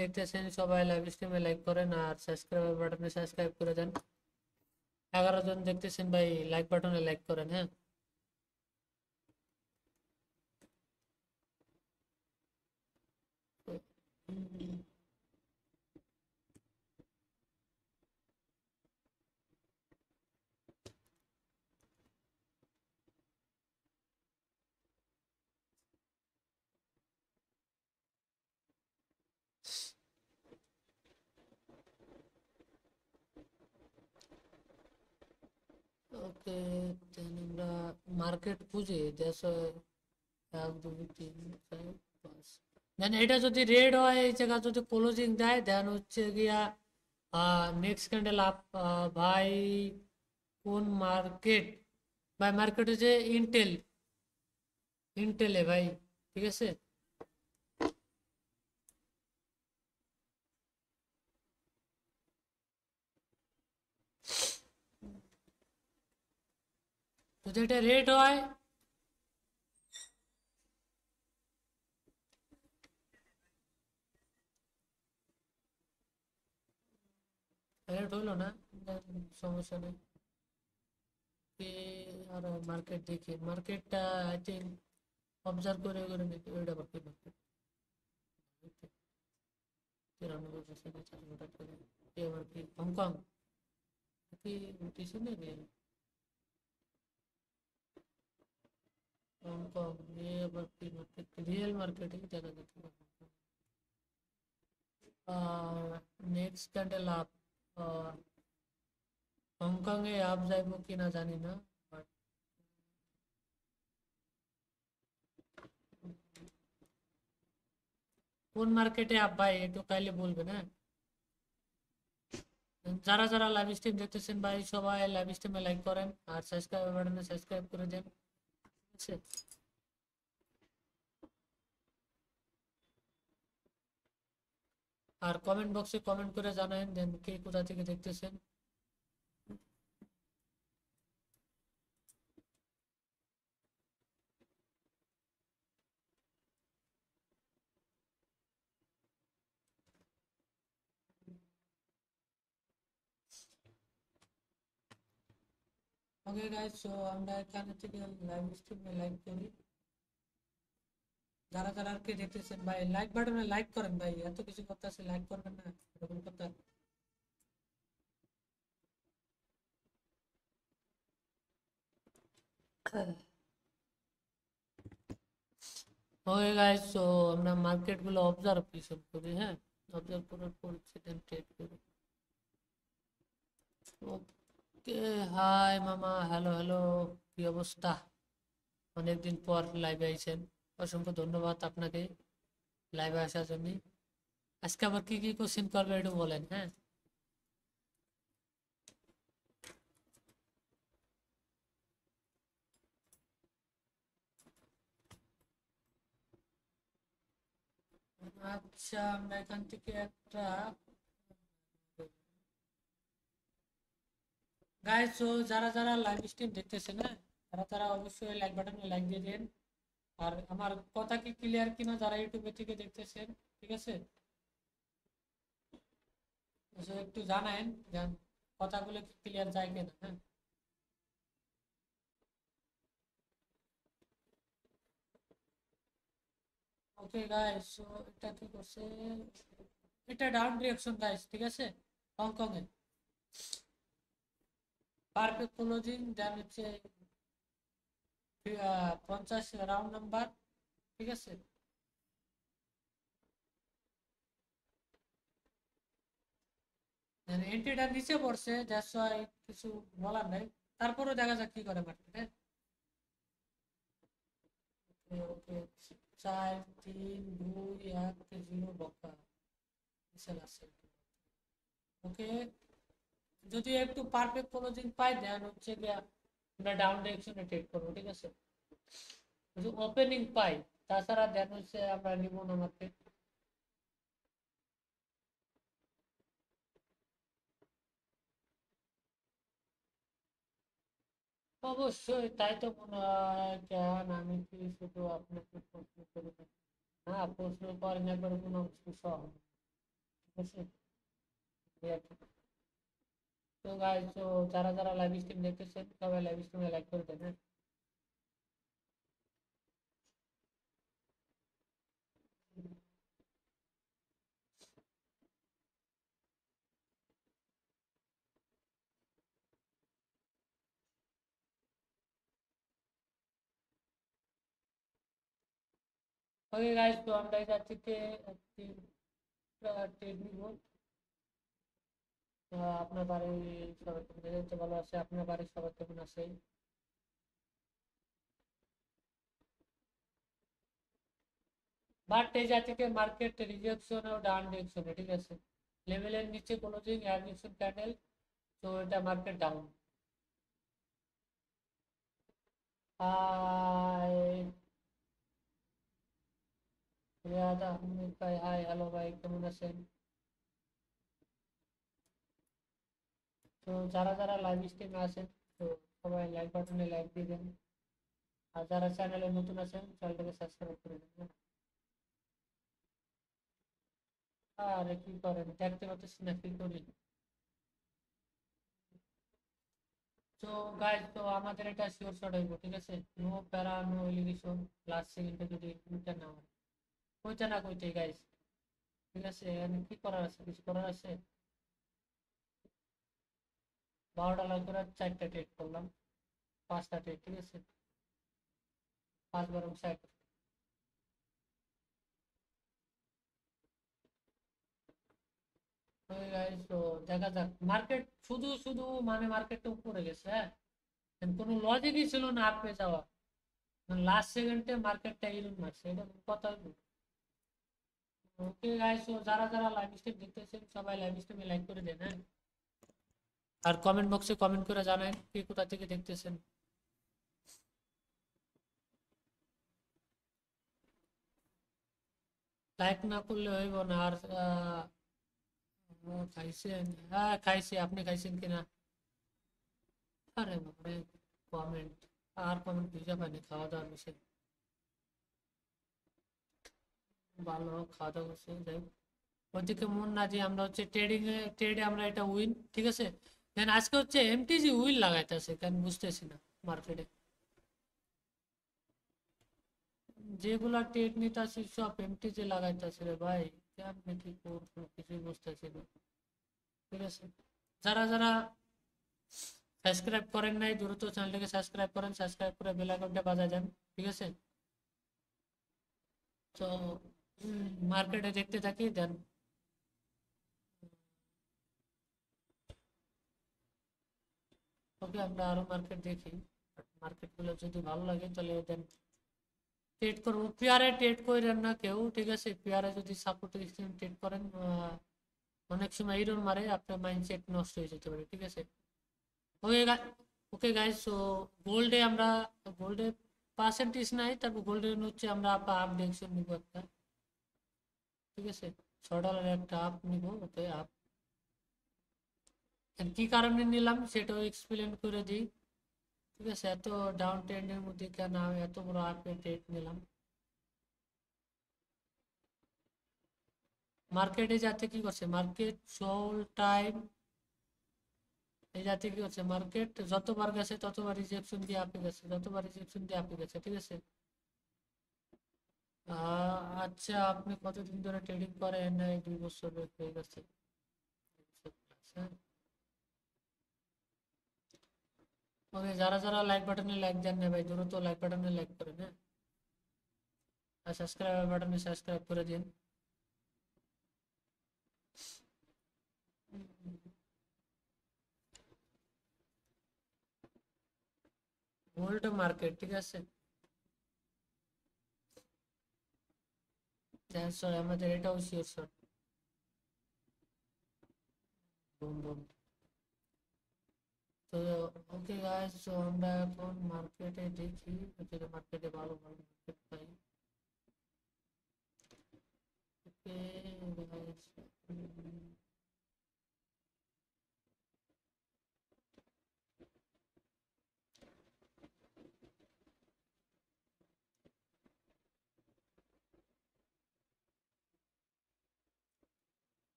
দেখতেছেন সবাই live স্ট্রিমে like করেন আর সাবস্ক্রাইব বাটনে সাবস্ক্রাইব করে দেন। 11 জন দেখতেছেন ভাই, লাইক বাটনে লাইক করেন, হ্যাঁ। ওকে, আমরা মার্কেট খুঁজি দেশে। 1 2 3 4 5। দেন এটা যদি রেড হয়, এই জায়গা যদি ক্লোজিং দেয়, দেন হচ্ছে গিয়া নেক্সট ক্যান্ডেল আপ। ভাই কোন মার্কেট? ভাই মার্কেট হচ্ছে ইন্টেল, ইন্টেলে ভাই, ঠিক আছে। যদি এটা রেড হয়, রেড হইলো না, সমস্যা নেই। আর মার্কেট দেখি, মার্কেটটা আই থিঙ্ক অবজার্ভ করে করে নিতে ওইটা আবার কি মার্কেট 93% 4 করে এ আবার কি হংকং কি উঠেছে নাকি? হংকং এ আবার কি মার্কেট? রিয়েল মার্কেটে দেখা যাচ্ছে। Next candle up. হংকং এ আপ যাইব কিনা জানি না, বাট কোন মার্কেটে আপ ভাই একটু কাইলে বলবেন, হ্যাঁ। যারা যারা লাইভ স্ট্রিম দেখতেছেন ভাই, সবাই লাইভ স্ট্রিমে লাইক করেন আর সাবস্ক্রাইব বাটনে সাবস্ক্রাইব করে দেন, ঠিক আছে। আর কমেন্ট বক্সে কমেন্ট করে জানান দেন কে কোথা থেকে দেখতেছেন। ওকে গাইস, সো আমরা এখানে থেকে লাইভ স্ট্রিমে লাইক করি। যারা যারা আর কি দেখতেছেন ভাই, লাইক বাটনে লাইক করেন ভাই, এত কিছু করতেছে লাইক করবেন না, এরকম কথা। ওকে গাইস, সো আমরা মার্কেট গুলো অবজারভেশন করি, হ্যাঁ। অবজার্ভ করার পর সেটা ট্রেড করি। ওকে, হাই মামা, হ্যালো হ্যালো, কি অবস্থা? অনেকদিন পর লাইভে আইছেন, অসংখ্য ধন্যবাদ আপনাকে লাইভে আসার জন্য। আজকে আবার কি কি কোশ্চেন করবে একটু বলেন, হ্যাঁ। আচ্ছা, আমরা এখান থেকে একটা গাইস, ও যারা যারা লাইভ স্ট্রিম দেখতেছে না, তারা তারা অবশ্যই লাইক বাটনে লাইক দিয়ে দেন। আর আমার কথা কি ক্লিয়ার কিনা যারা ইউটিউবে থেকে দেখতেছেন, ঠিক আছে। তো একটু জানায়েন যে কথাগুলো কি ক্লিয়ার যায় কিনা, হ্যাঁ। ওকে গাইস, সো এটা কি করছে? এটা ডাউন ডিরেকশন গাইস, ঠিক আছে। হংকং এ পারফেক্ট ক্লোজিং দেন হচ্ছে 50 রাউন্ড নাম্বার, ঠিক আছে। এন্ট্রিটা নিচে পড়ছে, দ্যাটস ওয়াই কিছু বলার নাই। তারপরেও দেখা যাক কি করে মার্কেটে। ওকে ওকে, 4 3 2 1 0 বকা বিশাল আছে। ওকে, যদি একটু পারফেক্ট ক্লোজিং পাই দেন হচ্ছে গিয়া আমরা ডাউন ডিরেকশনে ট্রেড করবো, ঠিক আছে। যদি ওপেনিং পাই, তাছাড়া দেন হচ্ছে আমরা নিব না মার্কেট। অবশ্যই তাই তো মনে হয়, কেন আমি কি শুধু আপনাকে প্রশ্ন করি না? প্রশ্ন করেন একবার কোনো কিছু সহজ। বুঝছেন? এই আর কি। তো গাইস, তো যারা যারা লাইভ স্ট্রিম দেখতেছেন সবাই লাইভ স্ট্রিমে লাইক করে দেন, হ্যাঁ? ওকে গাইস, তো আমরা এই যাচ্ছিতে একটি ট্রেড নিব। আপনার বাড়ির সবাই কেমন আছে? ভালো আছে? আপনার বাড়ির সবাই কেমন আছে? বাট এই জাতিকে মার্কেট রিজেকশন ও ডাউন ডিরেকশনে, ঠিক আছে? লেভেলের নিচে ক্লোজিং অ্যাডমিশন ক্যান্ডেল, তো এটা market down. Hi Riyad Ahmed ভাই, হাই, হ্যালো ভাই, কেমন আছেন? তো যারা যারা লাইভ স্ট্রিমে আছেন, তো সবাই লাইক বাটনে লাইক দিবেন। আর যারা চ্যানেলে নতুন আছেন চ্যানেলটাকে সাবস্ক্রাইব করে দেবেন। আরে কি করেন, দেখতে পাচ্ছি না কি করি। তো গাইজ, তো আমাদের এটা শিওর শট হইব, ঠিক আছে? নো প্যারা, নো এলিগেশন। লাস্ট সেকেন্ডে যদি উইটা না হয়, কইতে না কইতে গাইজ, ঠিক আছে? এখন কি করার আছে? কিছু করার আছে? 12 ডলার করে 4টা ট্রেড করলাম, 5টা ট্রেড, ঠিক আছে? 5 বরং 60। তো গাইজ, তো দেখা যাক। মার্কেট শুধু শুধু মানে মার্কেটটা উপরে গেছে, হ্যাঁ? কোনো লজিকই ছিল না আপে যাওয়া। লাস্ট সেকেন্ডে মার্কেটটা এরকম মারছে, এটা কোনো কথা হইলো? ওকে গাইস, তো যারা যারা লাইভ স্ট্রিম দেখতেছেন সবাই লাইভ স্ট্রিমে লাইক করে দেন, হ্যাঁ? আর কমেন্ট বক্সে কমেন্ট করে জানান কে কোথা থেকে দেখতেছেন। লাইক না করলে হইব না। আর খাইছেন? হ্যাঁ খাইছি, আপনি খাইছেন কিনা? আরে বাপরে, কমেন্ট আর কমেন্ট খুঁজে পাইনি খাওয়া দাওয়ার বিষয়। ভালো খাওয়া দাওয়া করছে, যাই হোক। ওদিকে মন না যে আমরা হচ্ছে ট্রেডিং এ, ট্রেডে আমরা এটা উইন, ঠিক আছে? দেন আজকে হচ্ছে এমটিজি উইন লাগাইতেছে, কেন বুঝতেছি না মার্কেটে। যেগুলা ট্রেড নিতেছি সব এমটিজি লাগাইতেছে রে ভাই। কেমনে কি করবো কিছুই বুঝতেছি না, ঠিক আছে? যারা যারা সাবস্ক্রাইব করেন নাই দ্রুত চ্যানেলটাকে সাবস্ক্রাইব করেন, সাবস্ক্রাইব করে বেল আইকনটা বাজায় দেন, ঠিক আছে? তো মার্কেটে দেখতে থাকি দেন। ওকে, আমরা আরো মার্কেট দেখি। মার্কেট গুলো যদি ভালো লাগে তাহলে দেন ট্রেড করবো। পেয়ারে ট্রেড করেন না কেউ, ঠিক আছে? পেয়ারে যদি সাপোর্ট ট্রেড করেন, অনেক সময় এরর মারে, আপনার মাইন্ডসেট নষ্ট হয়ে যেতে পারে, ঠিক আছে? ওকে ওকে গাইস, তো গোল্ডে আমরা, গোল্ডে পার্সেন্টেজ নাই, তারপর গোল্ডে হচ্ছে আমরা আপ ডিরেকশন নিব একটা, ঠিক আছে? $6 একটা আপ নিব, ওকে আপ। কি কারণে নিলাম সেটাও এক্সপ্লেন করে দিই, ঠিক আছে? এত ডাউন ট্রেন্ডের মধ্যে কেন আমি এত বড় আপে ট্রেড নিলাম? মার্কেটে যাতে কি করছে, মার্কেট সোল টাইম এই জাতীয় কি হচ্ছে, মার্কেট যতবার গেছে ততবার রিজেকশন দিয়ে আপে গেছে, যতবার রিজেকশন দিয়ে আপে গেছে, ঠিক আছে? আচ্ছা, আপনি কতদিন ধরে ট্রেডিং করেন? এই 2 বছর হয়ে গেছে। 2 বছর plus, হ্যাঁ। ওকে, যারা যারা লাইক বাটনে লাইক দেন না ভাই, দ্রুত লাইক বাটনে লাইক করেন, হ্যাঁ? আর সাবস্ক্রাইব বাটনে সাবস্ক্রাইব করে দিন। গোল্ড মার্কেট, ঠিক আছে? আমাদের এটাও শিওর শট। Boom boom. তো ওকে গাইস, তো আমরা এখন মার্কেটে দেখি যদি মার্কেটে ভালো ভালো মার্কেট পাই। ওকে গাইস,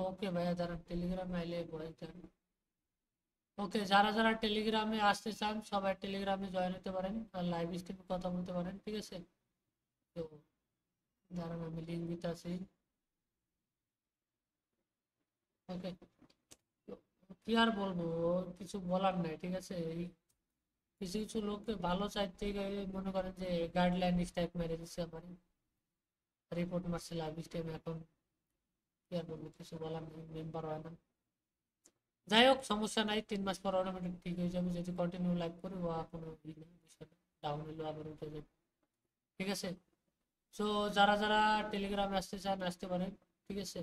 ওকে ভাইয়া, যারা টেলিগ্রামে আইলে ভয়েস দেন। ওকে, যারা যারা টেলিগ্রামে আসতে চান সবাই টেলিগ্রামে জয়েন হতে পারেন আর লাইভ স্ট্রিমে কথা বলতে পারেন, ঠিক আছে? তো দাঁড়ান আমি লিঙ্ক দিতে আছি। ওকে, কি আর বলবো, কিছু বলার নাই, ঠিক আছে? এই কিছু কিছু লোককে ভালো চাইতে গিয়ে মনে করেন যে গাইডলাইন স্ট্রাইক মেরে দিচ্ছে, আমার রিপোর্ট মারছে লাইভ স্ট্রিমে। এখন কি আর বলবো, কিছু বলার নেই, মেম্বার হয় না। যাই হোক, সমস্যা নাই, 3 মাস পর অটোমেটিক ঠিক হয়ে যাবে যদি কন্টিনিউ লাইভ করি। ও কোনো বিষয় ডাউন হইলো আবার উঠে যাবে, ঠিক আছে? তো যারা যারা টেলিগ্রামে আসতে চান আসতে পারেন, ঠিক আছে?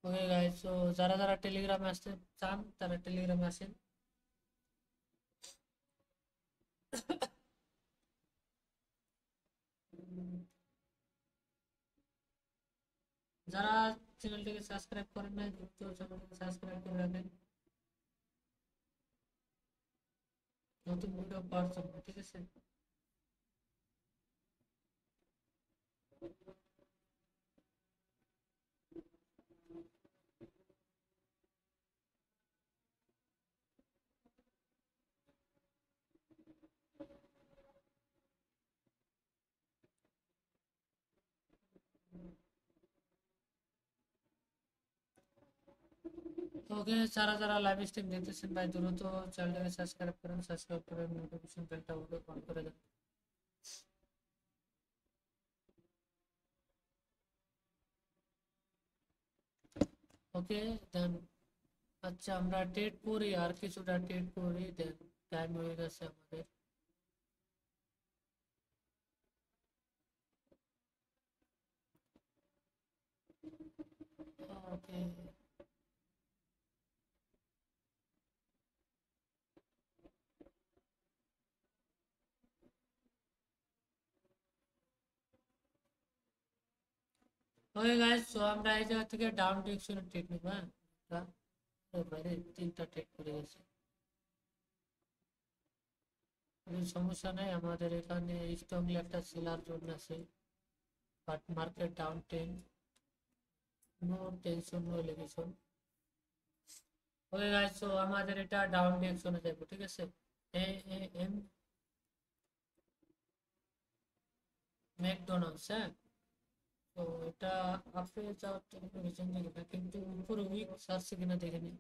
ওকে গাইস, তো যারা যারা টেলিগ্রামে আসতে চান তারা টেলিগ্রামে আসেন। যারা চ্যানেলটিকে সাবস্ক্রাইব করেন নাই দ্রুত চ্যানেলটিকে সাবস্ক্রাইব করে রাখেন নতুন ভিডিও পাওয়ার জন্য, ঠিক আছে? ওকে, যারা যারা লাইভ স্ট্রিম দেখতেছেন ভাই দ্রুত চ্যানেলটাকে সাবস্ক্রাইব করেন নোটিফিকেশন বেলটা অন করে দেন। ওকে দেন। আচ্ছা, আমরা টেট করি, আর কিছুটা টেট করি, দেন টাইম হয়ে গেছে আমাদের। ওকে, ওকে গাইস, তো আমরা এই জায়গা থেকে ডাউন ডিরেকশনে ট্রেড নেব। হ্যাঁ, বাইরে 3টা ট্রেড করে গেছে, কোনো সমস্যা নাই। আমাদের এখানে স্ট্রংলি একটা সেলার জোন আছে, but market down 10, no tension, no allegation. Okay guys, তো আমাদের এটা ডাউন ডিরেকশনে যাবো, ঠিক আছে? এ এ এম ম্যাকডোনাল্ডস, হ্যাঁ। তো এটা আপে যাওয়ার তো কোনো রিজন দেখি না, কিন্তু উপরে উইক সারছে কিনা দেখে নি।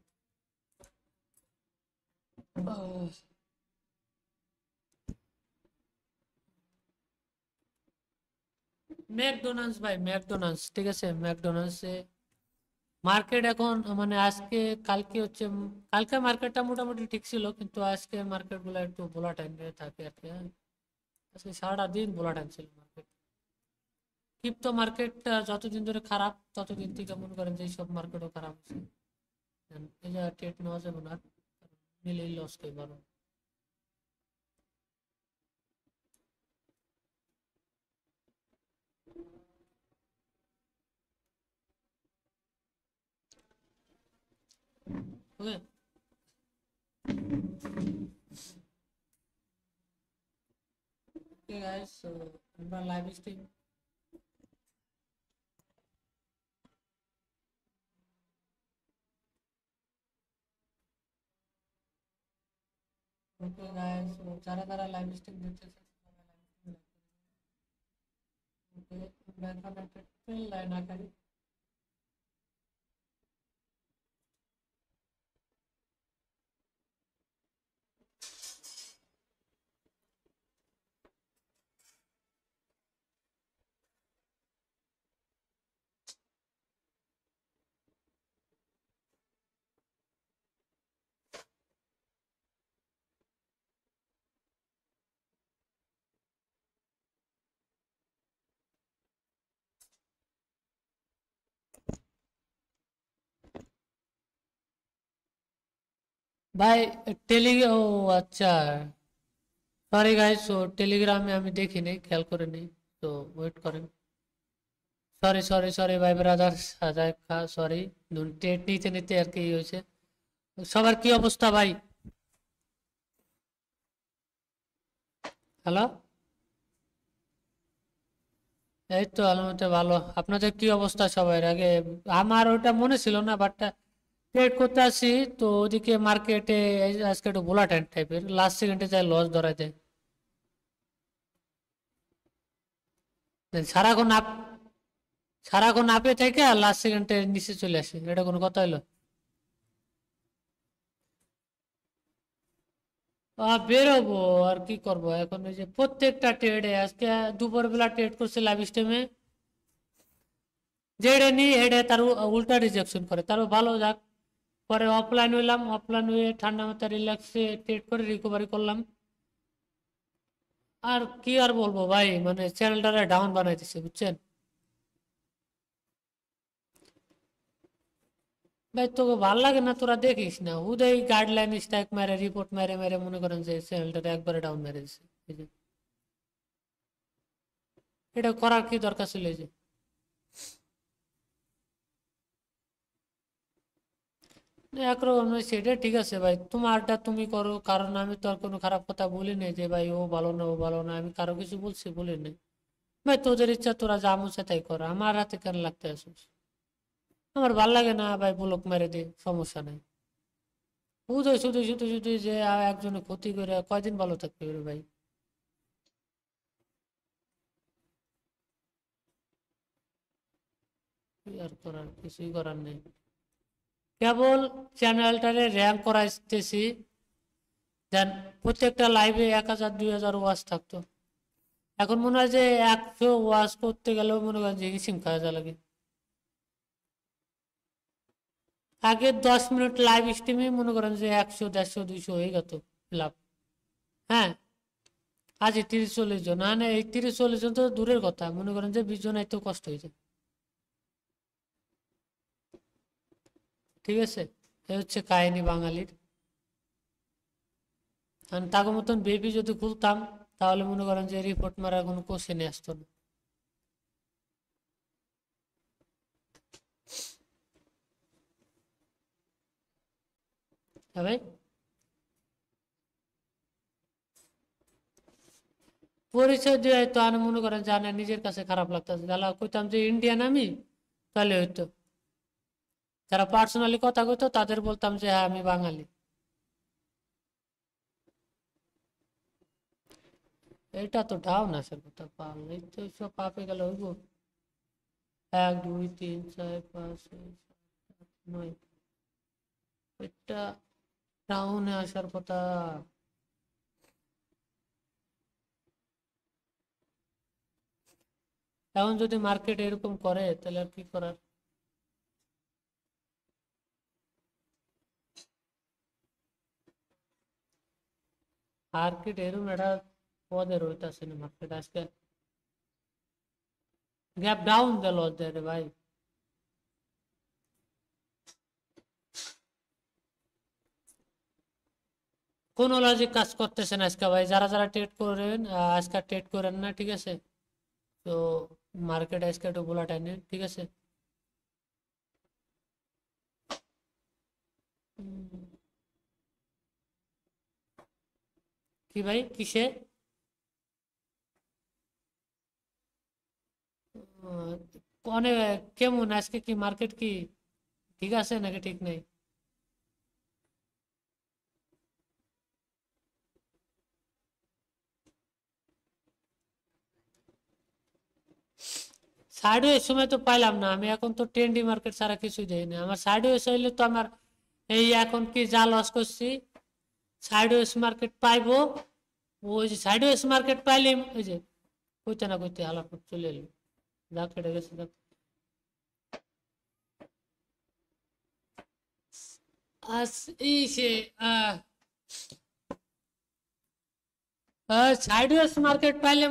ম্যাকডোনাল্ডস ভাই, ম্যাকডোনাল্ডস, ঠিক আছে? ম্যাকডোনাল্ডস মার্কেট এখন মানে আজকে কালকে হচ্ছে কালকে মার্কেটটা মোটামুটি ঠিক ছিল, কিন্তু আজকে মার্কেট গুলো একটু ভোলাটাইল থাকে আর কি, হ্যাঁ। আজকে সারাটা দিন ভোলাটাইল ছিল মার্কেট। ক্রিপ্টো মার্কেট যতদিন ধরে খারাপ ততদিন থেকে মনে করেন যে সব মার্কেটও খারাপ হচ্ছে। এই যে ট্রেড নেওয়া যাবে না, নিলেই লস খেয়ে পারো। ওকে, ওকে গাইস, আমরা লাইভ স্ট্রিম। ওকে গাইস, যারা যারা লাইভ স্ট্রিম দেখতেছেন ওকে, আমরা এখন একটা ট্রেন লাইন আঁকাই। ভাই ও আচ্ছা, সরি গাইস, ও টেলিগ্রামে আমি দেখিনি, খেয়াল করে নি, তো ওয়েট করেন। সরি সরি সরি ভাই ব্রাদার, সাজায় খা, সরি। টেট নিতে নিতে আর কি হয়েছে। সবার কি অবস্থা ভাই? হ্যালো, এই তো আলহামদুলিল্লাহ ভালো। আপনাদের কি অবস্থা সবার? আগে আমার ওটা মনে ছিল না, বাট ট্রেড করতে আসি তো ওদিকে মার্কেটে আজকে একটু ভোলাটাইল টাইপের, লাস্ট সেকেন্ডে যায় লস ধরা যায়। সারাক্ষণ আপ সারাক্ষণ আপে থেকে আর লাস্ট সেকেন্ডে নিচে চলে আসে, এটা কোনো কথা হলো? বেরোবো, আর কি করব এখন? ওই যে প্রত্যেকটা ট্রেডে আজকে দুপুরবেলা ট্রেড করছে লাইভ স্ট্রিমে, যেটা নিয়ে হেডে তার উল্টা রিজেকশন করে, তারও ভালো যাক। পরে অফলাইন হইলাম, অফলাইন হয়ে ঠান্ডা মাথায় রিল্যাক্সে ট্রেড করে রিকভারি করলাম। আর কি আর বলবো ভাই, মানে চ্যানেলটারে ডাউন বানাই দিছে বুঝছেন ভাই। তোকে ভাল লাগে না? তোরা দেখিস না উদয় গাইডলাইন স্ট্রাইক মেরে রিপোর্ট মেরে মেরে মনে করেন যে চ্যানেলটারে একবারে ডাউন মেরে দিছে। এই যে এটা করার কি দরকার ছিল? এই যে একরকম সেটা ঠিক আছে ভাই, তোমারটা তুমি করো, কারণ আমি তো আর কোনো খারাপ কথা বলি নাই যে ভাই ও ভালো না ও ভালো না, আমি কারো কিছু বলছি বলি নাই ভাই। তোদের ইচ্ছা, তোরা যা মন চায় তাই কর, আমার হাতে কেন লাগতে আসিস? আমার ভাল লাগে না ভাই, ব্লক মেরে দে, সমস্যা নাই। শুধু শুধু শুধু শুধু যে একজনের ক্ষতি করে কয়দিন ভালো থাকতে পারে ভাই? কি আর করার, কিছুই করার নেই। কেবল চ্যানেলটারে র্যাঙ্ক করাইতেছি, দেন প্রত্যেকটা লাইভে 1000 2000 ওয়াচ থাকতো। এখন মনে হয় যে 100 ওয়াচ করতে গেলেও মনে করেন যে হিসিম খাওয়া যা লাগে। আগে 10 মিনিট লাইভ স্ট্রিমে মনে করেন যে 100 150 200 হয়ে গেত লাভ। হ্যাঁ, আজ 30 40 জন, না না, এই 30 40 জন তো দূরের কথা, মনে করেন যে 20 জন এত কষ্ট হয়ে যায়। ঠিক আছে, এই হচ্ছে কাহিনী বাঙালির। আর তাকে মতন বেবি যদি খুলতাম, তাহলে মনে করেন যে রিপোর্ট মারার কোনো কোশ্চেনই আসতো না। হ্যাঁ ভাই, পরিচয় দিয়ে তো আমি মনে করেন জানে নিজের কাছে খারাপ লাগতেছে, তাহলে কইতাম যে ইন্ডিয়ান আমি, তাহলে হইতো। যারা পার্সোনালি কথা কইতো তাদের বলতাম যে হ্যাঁ আমি বাঙালি। এটা তো ডাউন আসার কথা, পারলে তো সব পাপে গেলে হইব। 1 2 3 4 5 6 7 8 9, এটা ডাউনে আসার কথা। এখন যদি মার্কেট এরকম করে তাহলে আর কি করার? মার্কেট এরকম একটা পদে রইতেছে না মার্কেট আজকে। গ্যাপ ডাউন দিল রে ভাই। কোন লজিক কাজ করতেছে না আজকে ভাই, যারা যারা ট্রেড করেন আজকে ট্রেড করেন না, ঠিক আছে? তো মার্কেট আজকে একটু ভোলাটাইল, ঠিক আছে? উম, কি ভাই, কিসে? আহ, অনেক কেমন আজকে, কি মার্কেট কি ঠিক আছে নাকি ঠিক নেই? সাইডওয়েজ সময় তো পাইলাম না আমি, এখন তো ট্রেন্ডি মার্কেট ছাড়া কিছুই দেই না আমার। সাইডওয়েজ হইলে তো আমার এই এখন কি যা লস করছি, সাইডওয়েজ মার্কেট পাইবো। ওই যে সাইডওয়েজ মার্কেট পাইলে ওই যে কইতে না কইতে আলাপ চলে এলো, যা কেটে গেছে যাক। আজ এই সে সাইডওয়েজ মার্কেট পাইলে